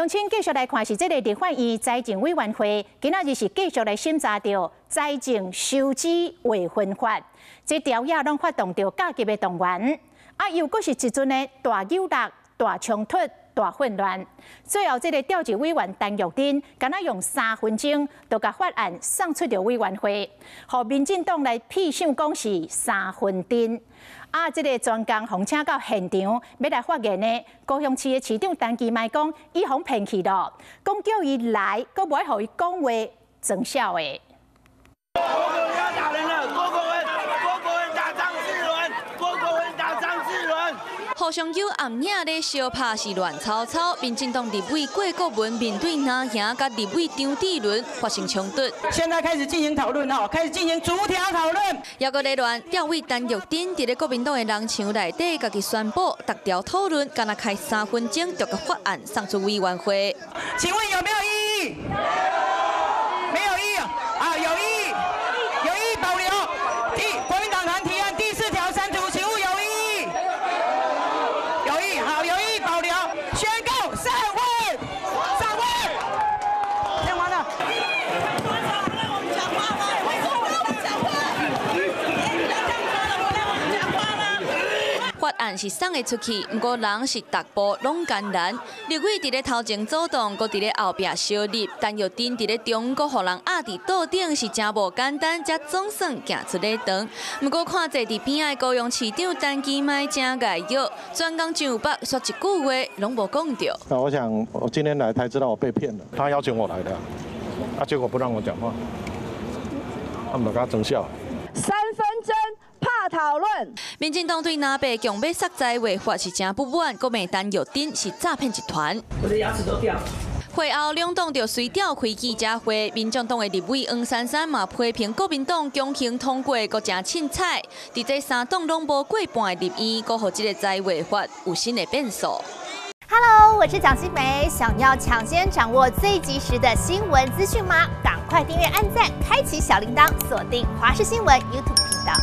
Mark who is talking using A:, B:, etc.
A: 乡亲继续来看是这个立法院财政委员会，今仔日是继续来审查到财政收支划分法，这条也拢发动到加急的动员，又阁是一阵的大纠闹、大冲突、大混乱。最后，这个调查委员陈玉珍，敢若用3分钟就把法案送出到委员会，互民进党来批想讲是3分钟。这个专工奉请到现场要来发言的高雄市的市长陈其迈讲，伊互骗去了，讲叫伊来，阁无互伊讲话装笑的。
B: 郭要打人了，郭国文打张志伦，郭国文打张志伦。
C: 互相有暗影咧相拍是乱吵吵，民进党立委郭国文面对拿兄甲立委张志伦发生冲突。
D: 现在开始进行讨论哦，开始进行逐条讨论。
C: 还阁咧乱，调委陈玉珍伫咧国民党的人墙内底，家己宣布逐条讨论，敢若开3分钟就甲法案送出委员会。
D: 请问有没有异议？没有异议啊，有异议，有异议保留。国民党团提案第4条删除，请问有异议？有异议，好，有异议保留，宣告散会。听完了。
C: 法案是送得出去，不过人是逐步拢艰难。立委伫咧头前阻挡，搁伫咧后壁小立，但又顶伫咧中，搁互人压伫桌顶，是真无简单，才总算行出礼堂。不过看坐伫边仔高雄市长陈其迈真碍药，专工上北说一句话，拢无讲到。
E: 那我想，我今天来才知道我被骗了。他邀请我来的，结果不让我讲话，他们给他争笑。
F: 3分钟。怕讨论，
C: 民进党对南北强要杀财违法是真不满，国民陈玉珍是诈骗集团。
D: 我的牙齿都掉。
C: 会后，两党就随调开记者会，民进党的立委黄珊珊嘛批评国民党强行通过，阁真凊彩。伫这3党拢无过半的立院，阁互这个财违法有新的变数。
G: Hello， 我是蒋欣梅，想要抢先掌握最及时的新闻资讯吗？赶快订阅、按赞、开启小铃铛，锁定华视新闻 YouTube 频道。